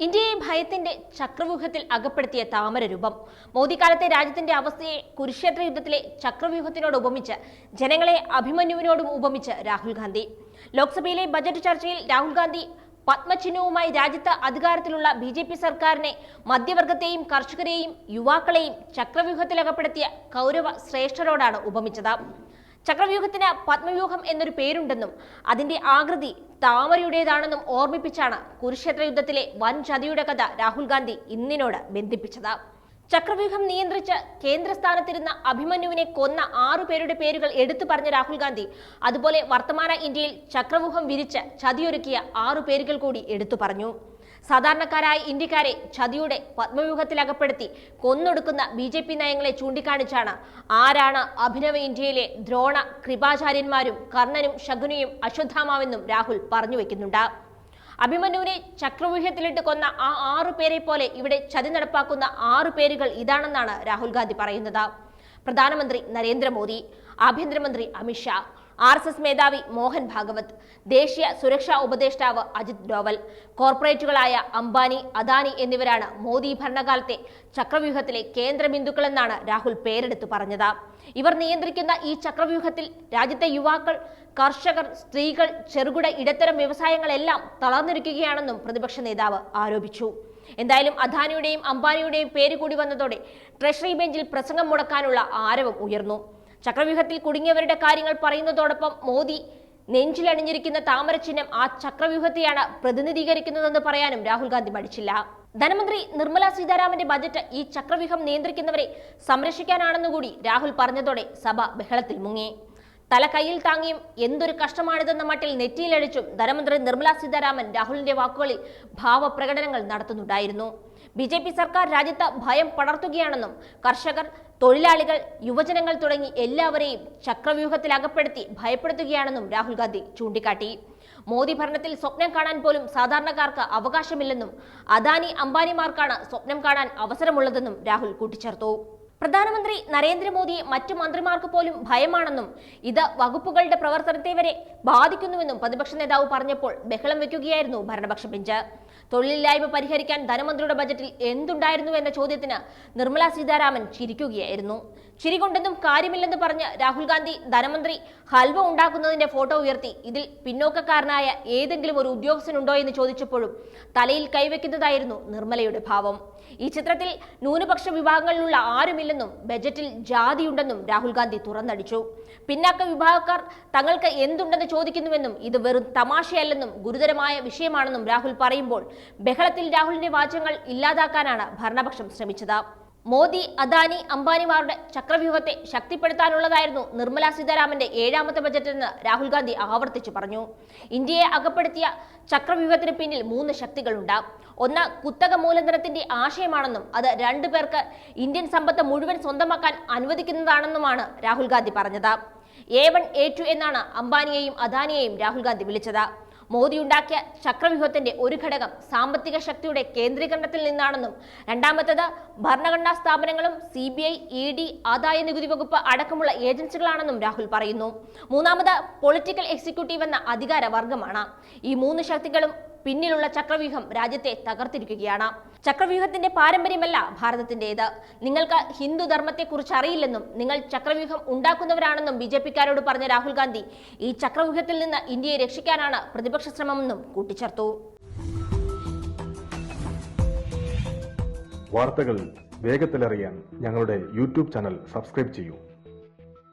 ഇന്ത്യയെ ഭയത്തിന്റെ ചക്രവ്യൂഹത്തിൽ അകപ്പെടുത്തിയ താമരരൂപം. മോദിക്കാലത്തെ രാജ്യത്തിന്റെ അവസ്ഥയെ കുരുക്ഷേത്ര യുദ്ധത്തിലെ ചക്രവ്യൂഹത്തിനോട് ഉപമിച്ച്, ജനങ്ങളെ അഭിമന്യുവിനോടും ഉപമിച്ച് രാഹുൽ ഗാന്ധി. ലോക്സഭയിലെ ബജറ്റ് ചർച്ചയിൽ രാഹുൽ ഗാന്ധി പത്മചിഹ്നവുമായി രാജ്യത്ത് അധികാരത്തിലുള്ള BJP സർക്കാരിനെ, മധ്യവർഗത്തെയും കർഷകരെയും യുവാക്കളെയും ചക്രവ്യൂഹത്തിലകപ്പെടുത്തിയ കൗരവ ശ്രേഷ്ഠരോടാണ് ഉപമിച്ചത്. ചക്രവ്യൂഹത്തിന് പത്മവ്യൂഹം എന്നൊരു പേരുണ്ടെന്നും അതിന്റെ ആകൃതി താമരയുടേതാണെന്നും ഓർമ്മിപ്പിച്ചാണ് കുരുക്ഷേത്ര യുദ്ധത്തിലെ വൻ ചതിയുടെ കഥ രാഹുൽ ഗാന്ധി ഇന്നിനോട് ബന്ധിപ്പിച്ചത്. ചക്രവ്യൂഹം നിയന്ത്രിച്ച് കേന്ദ്രസ്ഥാനത്തിരുന്ന അഭിമന്യുവിനെ കൊന്ന 6 പേരുടെ പേരുകൾ എടുത്തു പറഞ്ഞ രാഹുൽ ഗാന്ധി അതുപോലെ വർത്തമാന ഇന്ത്യയിൽ ചക്രവ്യൂഹം വിരിച്ച് ചതിയൊരുക്കിയ 6 പേരുകൾ കൂടി എടുത്തു പറഞ്ഞു. സാധാരണക്കാരായ ഇന്ത്യക്കാരെ ചതിയുടെ പത്മവ്യൂഹത്തിലകപ്പെടുത്തി കൊന്നൊടുക്കുന്ന BJP നയങ്ങളെ ചൂണ്ടിക്കാണിച്ചാണ് ആരാണ് അഭിനവ ഇന്ത്യയിലെ ദ്രോണ, കൃപാചാര്യന്മാരും കർണനും ശകുനിയും അശ്വത്ഥാമാവെന്നും രാഹുൽ പറഞ്ഞു വെക്കുന്നുണ്ട്. അഭിമന്യുവിനെ ചക്രവ്യൂഹത്തിലിട്ട് കൊന്ന ആ 6 പേരെ പോലെ ഇവിടെ ചതി നടപ്പാക്കുന്ന 6 പേരുകൾ ഇതാണെന്നാണ് രാഹുൽ ഗാന്ധി പറയുന്നത്. പ്രധാനമന്ത്രി നരേന്ദ്രമോദി, ആഭ്യന്തരമന്ത്രി അമിത്ഷാ, RSS മേധാവി മോഹൻ ഭാഗവത്, ദേശീയ സുരക്ഷാ ഉപദേഷ്ടാവ് അജിത് ഡോവൽ, കോർപ്പറേറ്റുകളായ അംബാനി, അദാനി എന്നിവരാണ് മോദി ഭരണകാലത്തെ ചക്രവ്യൂഹത്തിലെ കേന്ദ്ര ബിന്ദുക്കളെന്നാണ് രാഹുൽ പേരെടുത്തു പറഞ്ഞത്. ഇവർ നിയന്ത്രിക്കുന്ന ഈ ചക്രവ്യൂഹത്തിൽ രാജ്യത്തെ യുവാക്കൾ, കർഷകർ, സ്ത്രീകൾ, ചെറുകിട ഇടത്തരം വ്യവസായങ്ങളെല്ലാം തളർന്നിരിക്കുകയാണെന്നും പ്രതിപക്ഷ നേതാവ് ആരോപിച്ചു. എന്തായാലും അദാനിയുടെയും അംബാനിയുടെയും പേര് കൂടി വന്നതോടെ ട്രഷറി ബെഞ്ചിൽ പ്രസംഗം മുടക്കാനുള്ള ആരവം ഉയർന്നു. ചക്രവ്യൂഹത്തിൽ കുടുങ്ങിയവരുടെ കാര്യങ്ങൾ പറയുന്നതോടൊപ്പം മോദി നെഞ്ചിലണിഞ്ഞിരിക്കുന്ന താമരചിഹ്നം ആ ചക്രവ്യൂഹത്തെയാണ് പ്രതിനിധീകരിക്കുന്നതെന്ന് പറയാനും രാഹുൽ ഗാന്ധി മടിച്ചില്ല. ധനമന്ത്രി നിർമ്മല സീതാരാമന്റെ ബജറ്റ് ഈ ചക്രവ്യൂഹം നിയന്ത്രിക്കുന്നവരെ സംരക്ഷിക്കാനാണെന്നുകൂടി രാഹുൽ പറഞ്ഞതോടെ സഭ ബഹളത്തിൽ മുങ്ങി. തല കയ്യിൽ താങ്ങിയും എന്തൊരു കഷ്ടമാണിതെന്ന മട്ടിൽ നെറ്റിയിലടിച്ചും ധനമന്ത്രി നിർമ്മല സീതാരാമൻ രാഹുലിന്റെ വാക്കുകളിൽ ഭാവപ്രകടനങ്ങൾ നടത്തുന്നുണ്ടായിരുന്നു. BJP സർക്കാർ രാജ്യത്ത് ഭയം പടർത്തുകയാണെന്നും കർഷകർ, തൊഴിലാളികൾ, യുവജനങ്ങൾ തുടങ്ങി എല്ലാവരെയും ചക്രവ്യൂഹത്തിൽ അകപ്പെടുത്തി ഭയപ്പെടുത്തുകയാണെന്നും രാഹുൽ ഗാന്ധി ചൂണ്ടിക്കാട്ടി. മോദി ഭരണത്തിൽ സ്വപ്നം കാണാൻ പോലും സാധാരണക്കാർക്ക് അവകാശമില്ലെന്നും അദാനി, അംബാനിമാർക്കാണ് സ്വപ്നം കാണാൻ അവസരമുള്ളതെന്നും രാഹുൽ കൂട്ടിച്ചേർത്തു. പ്രധാനമന്ത്രി നരേന്ദ്രമോദിയെ മറ്റു മന്ത്രിമാർക്ക് പോലും ഭയമാണെന്നും ഇത് വകുപ്പുകളുടെ പ്രവർത്തനത്തെ വരെ ബാധിക്കുന്നുവെന്നും പ്രതിപക്ഷ നേതാവ് പറഞ്ഞപ്പോൾ ബഹളം വെക്കുകയായിരുന്നു ഭരണപക്ഷ ബെഞ്ച്. തൊഴിലില്ലായ്മ പരിഹരിക്കാൻ ധനമന്ത്രിയുടെ ബജറ്റിൽ എന്തുണ്ടായിരുന്നു എന്ന ചോദ്യത്തിന് നിർമ്മല സീതാരാമൻ ചിരിക്കുകയായിരുന്നു. ചിരി കൊണ്ടൊന്നും കാര്യമില്ലെന്ന് പറഞ്ഞ് രാഹുൽ ഗാന്ധി ധനമന്ത്രി ഹൽവ ഉണ്ടാക്കുന്നതിന്റെ ഫോട്ടോ ഉയർത്തി ഇതിൽ പിന്നോക്കക്കാരനായ ഏതെങ്കിലും ഒരു ഉദ്യോഗസ്ഥനുണ്ടോ എന്ന് ചോദിച്ചപ്പോഴും തലയിൽ കൈവയ്ക്കുന്നതായിരുന്നു നിർമ്മലയുടെ ഭാവം. ഈ ചിത്രത്തിൽ ന്യൂനപക്ഷ വിഭാഗങ്ങളിലുള്ള ആരുമില്ലെന്നും ബജറ്റിൽ ജാതിയുണ്ടെന്നും രാഹുൽ ഗാന്ധി തുറന്നടിച്ചു. പിന്നാക്ക വിഭാഗക്കാർ തങ്ങൾക്ക് എന്തുണ്ടെന്ന് ചോദിക്കുന്നുവെന്നും ഇത് വെറും തമാശയല്ലെന്നും ഗുരുതരമായ വിഷയമാണെന്നും രാഹുൽ പറയുമ്പോൾ ബഹളത്തിൽ രാഹുലിന്റെ വാചകങ്ങൾ ഇല്ലാതാക്കാനാണ് ഭരണപക്ഷം ശ്രമിച്ചത്. മോദി, അദാനി, അംബാനിമാരുടെ ചക്രവ്യൂഹത്തെ ശക്തിപ്പെടുത്താനുള്ളതായിരുന്നു നിർമ്മല സീതാരാമന്റെ 7ാമത്തെ ബജറ്റ് എന്ന് രാഹുൽ ഗാന്ധി ആവർത്തിച്ചു പറഞ്ഞു. ഇന്ത്യയെ അകപ്പെടുത്തിയ ചക്രവ്യൂഹത്തിന് പിന്നിൽ 3 ശക്തികളുണ്ട്. ഒന്ന് കുത്തക മൂലധനത്തിന്റെ ആശയമാണെന്നും അത് 2 പേർക്ക് ഇന്ത്യൻ സമ്പത്ത് മുഴുവൻ സ്വന്തമാക്കാൻ അനുവദിക്കുന്നതാണെന്നുമാണ് രാഹുൽ ഗാന്ധി പറഞ്ഞത്. A1, A2 എന്നാണ് അംബാനിയെയും അദാനിയെയും രാഹുൽ ഗാന്ധി വിളിച്ചത്. മോദി ഉണ്ടാക്കിയ ചക്രവ്യൂഹത്തിന്റെ ഒരു ഘടകം സാമ്പത്തിക ശക്തിയുടെ കേന്ദ്രീകരണത്തിൽ നിന്നാണെന്നും രണ്ടാമത്തേത് ഭരണഘടനാ സ്ഥാപനങ്ങളും CBI, ED, ആദായ നികുതി വകുപ്പ് അടക്കമുള്ള ഏജൻസികളാണെന്നും രാഹുൽ പറയുന്നു. മൂന്നാമത് പൊളിറ്റിക്കൽ എക്സിക്യൂട്ടീവ് എന്ന അധികാര വർഗമാണ്. ഈ 3 ശക്തികളും പിന്നിലുള്ള ചക്രവ്യൂഹം രാജ്യത്തെ തകർത്തിരിക്കുകയാണ്. ചക്രവ്യൂഹത്തിന്റെ പാരമ്പര്യമല്ല ഭാരതത്തിന്റേത്. നിങ്ങൾക്ക് ഹിന്ദു ധർമ്മത്തെക്കുറിച്ച് അറിയില്ലെന്നും നിങ്ങൾ ചക്രവ്യൂഹം ഉണ്ടാക്കുന്നവരാണെന്നും BJPക്കാരോട് പറഞ്ഞ രാഹുൽ ഗാന്ധി ഈ ചക്രവ്യൂഹത്തിൽ നിന്ന് ഇന്ത്യയെ രക്ഷിക്കാനാണ് പ്രതിപക്ഷ ശ്രമമെന്നും കൂട്ടിച്ചേർത്തു. വാർത്തകൾ വേഗത്തിലറിയാൻ ഞങ്ങളുടെ YouTube ചാനൽ സബ്സ്ക്രൈബ് ചെയ്യൂ.